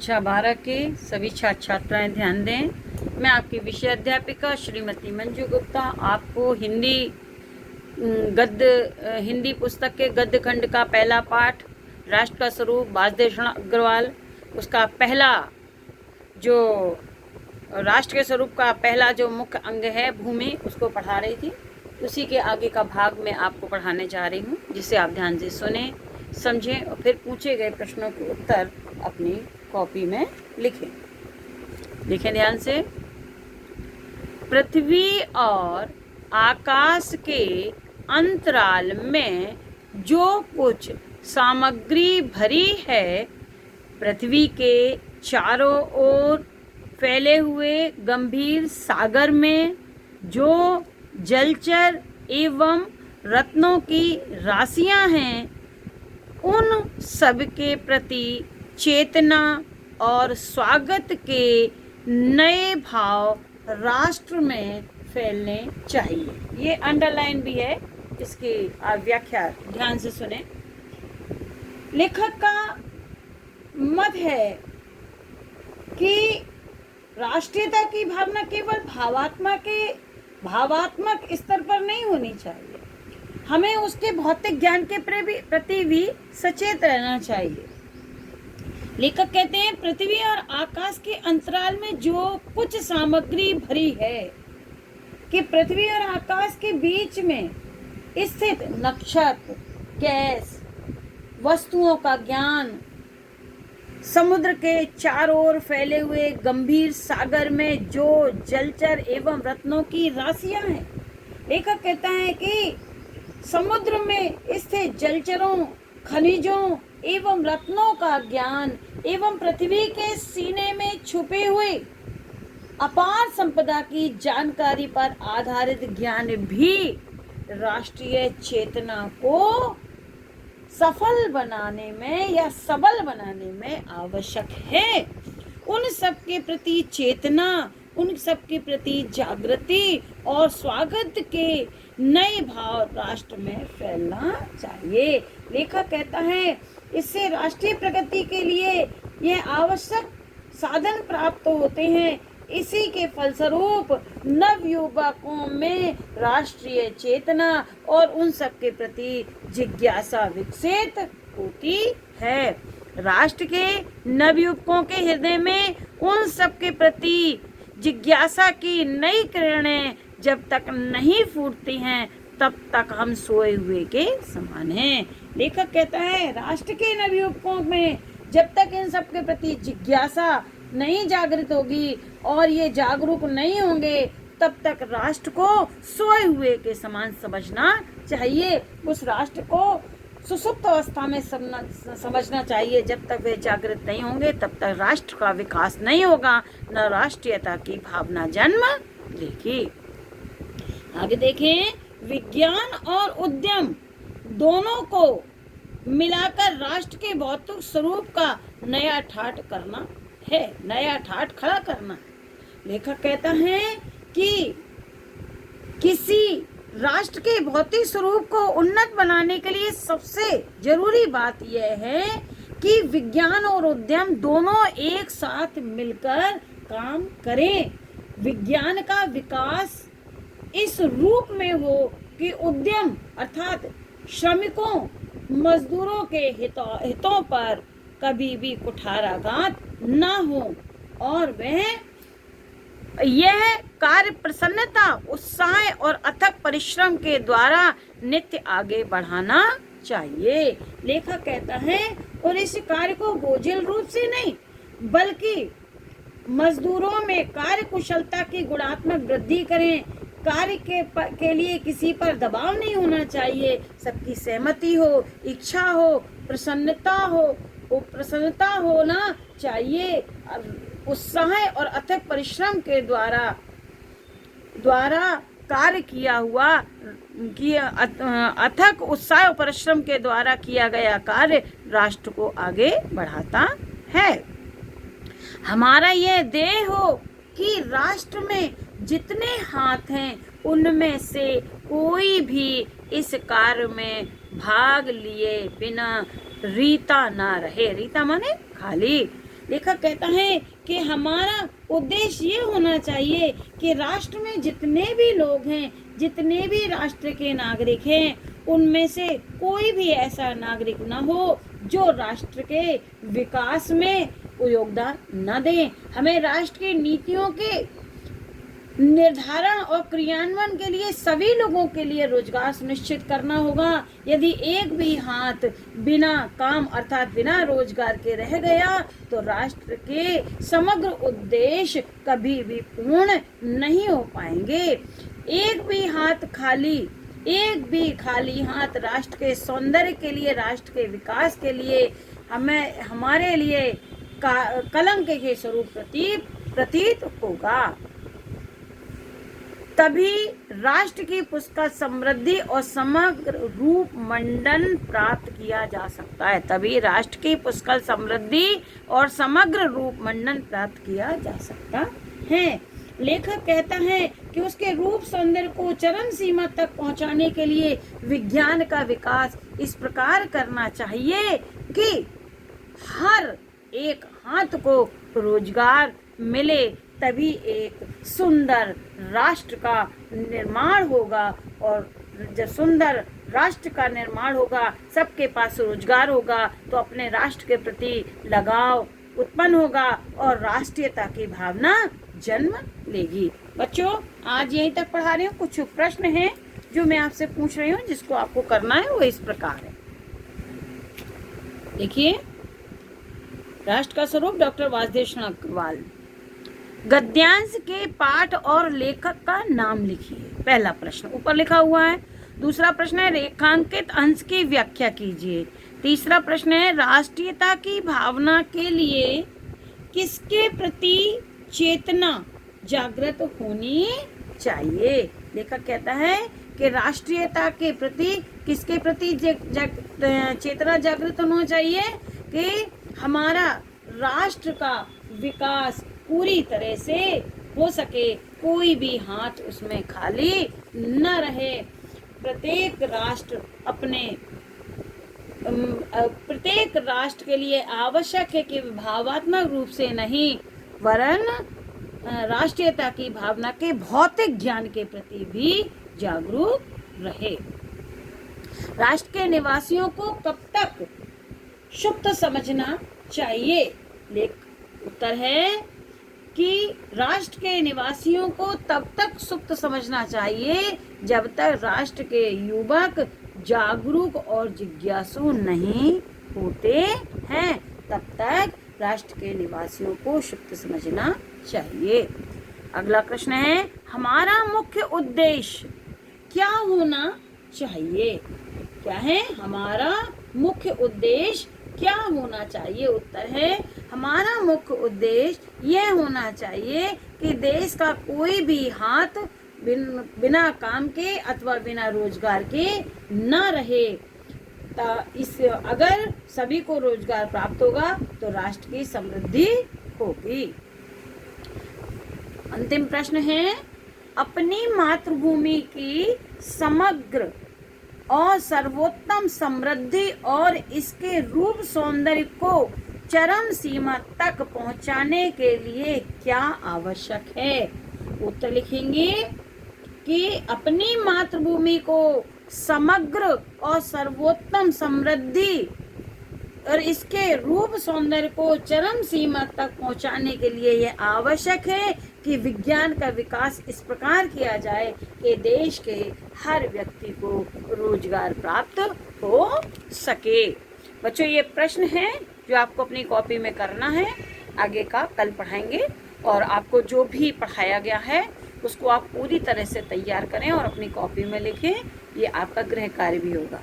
कक्षा 12 के सभी छात्र छात्राएं ध्यान दें। मैं आपकी विषय अध्यापिका श्रीमती मंजू गुप्ता आपको हिंदी पुस्तक के गद्य खंड का पहला पाठ राष्ट्र का स्वरूप वासुदेव अग्रवाल उसका पहला जो राष्ट्र के स्वरूप का पहला जो मुख्य अंग है भूमि उसको पढ़ा रही थी। उसी के आगे का भाग मैं आपको पढ़ाने जा रही हूँ, जिसे आप ध्यान से सुने, समझें और फिर पूछे गए प्रश्नों के उत्तर अपनी कॉपी में लिखें ध्यान से। पृथ्वी और आकाश के अंतराल में जो कुछ सामग्री भरी है, पृथ्वी के चारों ओर फैले हुए गंभीर सागर में जो जलचर एवं रत्नों की राशियां हैं, उन सब के प्रति चेतना और स्वागत के नए भाव राष्ट्र में फैलने चाहिए। ये अंडरलाइन भी है, इसकी व्याख्या ध्यान से सुने। लेखक का मत है कि राष्ट्रीयता की भावना केवल भावात्मक स्तर पर नहीं होनी चाहिए, हमें उसके भौतिक ज्ञान के प्रति भी सचेत रहना चाहिए। लेखक कहते हैं पृथ्वी और आकाश के अंतराल में जो कुछ सामग्री भरी है, कि पृथ्वी और आकाश के बीच में स्थित नक्षत्र, गैस, वस्तुओं का ज्ञान, समुद्र के चारों ओर फैले हुए गंभीर सागर में जो जलचर एवं रत्नों की राशियां हैं। लेखक कहता है कि समुद्र में स्थित जलचरों, खनिजों एवं रत्नों का ज्ञान एवं पृथ्वी के सीने में छुपे हुए अपार संपदा की जानकारी पर आधारित ज्ञान भी राष्ट्रीय चेतना को सफल बनाने में या सबल बनाने में आवश्यक है। उन सब के प्रति चेतना, उन सब के प्रति जागृति और स्वागत के नए भाव राष्ट्र में फैलना चाहिए। लेखक कहता है इससे राष्ट्रीय प्रगति के लिए यह आवश्यक साधन प्राप्त होते हैं। इसी के फलस्वरूप नव युवकों में राष्ट्रीय चेतना और उन सब के प्रति जिज्ञासा विकसित होती है। राष्ट्र के नवयुवकों के हृदय में उन सब के प्रति जिज्ञासा की नई किरणें जब तक नहीं फूटती हैं, तब तक हम सोए हुए के समान हैं। लेखक कहता है राष्ट्र के नवयुवकों में जब तक इन सब के प्रति जिज्ञासा नहीं जागृत होगी और ये जागरूक नहीं होंगे, तब तक राष्ट्र को सोए हुए के समान समझना चाहिए। उस राष्ट्र को सुसुप्त अवस्था में समझना चाहिए। जब तक वे जागृत नहीं होंगे तब तक राष्ट्र का विकास नहीं होगा, न राष्ट्रीयता की भावना जन्म लेगी। आगे देखें, विज्ञान और उद्यम दोनों को मिलाकर राष्ट्र के भौतिक स्वरूप का नया ठाठ करना है, नया ठाठ खड़ा करना। लेखक कहता है कि किसी राष्ट्र के भौतिक स्वरूप को उन्नत बनाने के लिए सबसे जरूरी बात यह है कि विज्ञान और उद्यम दोनों एक साथ मिलकर काम करें। विज्ञान का विकास इस रूप में हो कि उद्यम अर्थात श्रमिकों, मजदूरों के हितों पर कभी भी कुठाराघात न हो और यह कार्य प्रसन्नता, उत्साह और अथक परिश्रम के द्वारा नित्य आगे बढ़ाना चाहिए। लेखक कहता है और इस कार्य को बोझिल रूप से नहीं, बल्कि मजदूरों में कार्य कुशलता की गुणात्मक वृद्धि करें। कार्य के लिए किसी पर दबाव नहीं होना चाहिए, सबकी सहमति हो, इच्छा हो, प्रसन्नता होना चाहिए। उत्साह और अथक परिश्रम के द्वारा कार्य किया हुआ अथक उत्साह और परिश्रम के द्वारा किया गया कार्य राष्ट्र को आगे बढ़ाता है। हमारा यह ध्येय हो कि राष्ट्र में जितने हाथ हैं उनमें से कोई भी इस कार्य में भाग लिए बिना रीता ना रहे। रीता माने खाली। लेखक कहता है कि हमारा उद्देश्य ये होना चाहिए कि राष्ट्र में जितने भी लोग हैं, जितने भी राष्ट्र के नागरिक हैं, उनमें से कोई भी ऐसा नागरिक न हो जो राष्ट्र के विकास में योगदान न दे। हमें राष्ट्र की नीतियों के निर्धारण और क्रियान्वयन के लिए सभी लोगों के लिए रोजगार सुनिश्चित करना होगा। यदि एक भी हाथ बिना काम अर्थात बिना रोजगार के रह गया तो राष्ट्र के समग्र उद्देश्य कभी भी पूर्ण नहीं हो पाएंगे। एक भी खाली हाथ राष्ट्र के सौंदर्य के लिए, राष्ट्र के विकास के लिए हमारे लिए कलंक के स्वरूप प्रतीत होगा। तभी राष्ट्र की पुष्कल समृद्धि और समग्र रूप मंडन प्राप्त किया जा सकता है। तभी राष्ट्र की पुष्कल समृद्धि और समग्र रूप मंडन प्राप्त किया जा सकता है। लेखक कहता है कि उसके रूप सौंदर्य को चरम सीमा तक पहुंचाने के लिए विज्ञान का विकास इस प्रकार करना चाहिए कि हर एक हाथ को रोजगार मिले, तभी एक सुंदर राष्ट्र का निर्माण होगा। और जब सुंदर राष्ट्र का निर्माण होगा, सबके पास रोजगार होगा, तो अपने राष्ट्र के प्रति लगाव उत्पन्न होगा और राष्ट्रीयता की भावना जन्म लेगी। बच्चों, आज यहीं तक पढ़ा रही हूँ। कुछ प्रश्न हैं जो मैं आपसे पूछ रही हूँ, जिसको आपको करना है वो इस प्रकार है। देखिए, राष्ट्र का स्वरूप डॉक्टर वासुदेव शरण अग्रवाल। गद्यांश के पाठ और लेखक का नाम लिखिए। पहला प्रश्न ऊपर लिखा हुआ है। दूसरा प्रश्न है रेखांकित अंश की व्याख्या कीजिए। तीसरा प्रश्न है राष्ट्रीयता की भावना के लिए किसके प्रति चेतना जागृत होनी चाहिए। लेखक कहता है कि राष्ट्रीयता के प्रति किसके प्रति चेतना जागृत होना चाहिए कि हमारा राष्ट्र का विकास पूरी तरह से हो सके, कोई भी हाथ उसमें खाली न रहे। प्रत्येक राष्ट्र के लिए आवश्यक है कि भावात्मक रूप से नहीं वरन राष्ट्रीयता की भावना के भौतिक ज्ञान के प्रति भी जागरूक रहे। राष्ट्र के निवासियों को कब तक सुप्त समझना चाहिए। उत्तर है कि राष्ट्र के निवासियों को तब तक सुप्त समझना चाहिए जब तक राष्ट्र के युवक जागरूक और जिज्ञासु नहीं होते हैं, तब तक राष्ट्र के निवासियों को सुप्त समझना चाहिए। अगला प्रश्न है हमारा मुख्य उद्देश्य क्या होना चाहिए। क्या है हमारा मुख्य उद्देश्य क्या होना चाहिए। उत्तर है हमारा मुख्य उद्देश्य यह होना चाहिए कि देश का कोई भी हाथ बिना काम के अथवा बिना रोजगार के न रहे। अगर सभी को रोजगार प्राप्त होगा तो राष्ट्र की समृद्धि होगी। अंतिम प्रश्न है अपनी मातृभूमि की समग्र और सर्वोत्तम समृद्धि और इसके रूप सौंदर्य को चरम सीमा तक पहुंचाने के लिए क्या आवश्यक है। उत्तर लिखेंगे कि अपनी मातृभूमि को समग्र और सर्वोत्तम समृद्धि और इसके रूप सौंदर्य को चरम सीमा तक पहुंचाने के लिए यह आवश्यक है कि विज्ञान का विकास इस प्रकार किया जाए कि देश के हर व्यक्ति को रोजगार प्राप्त हो सके। बच्चों, ये प्रश्न है जो आपको अपनी कॉपी में करना है। आगे का कल पढ़ाएंगे और आपको जो भी पढ़ाया गया है उसको आप पूरी तरह से तैयार करें और अपनी कॉपी में लिखें। ये आपका गृह कार्य भी होगा।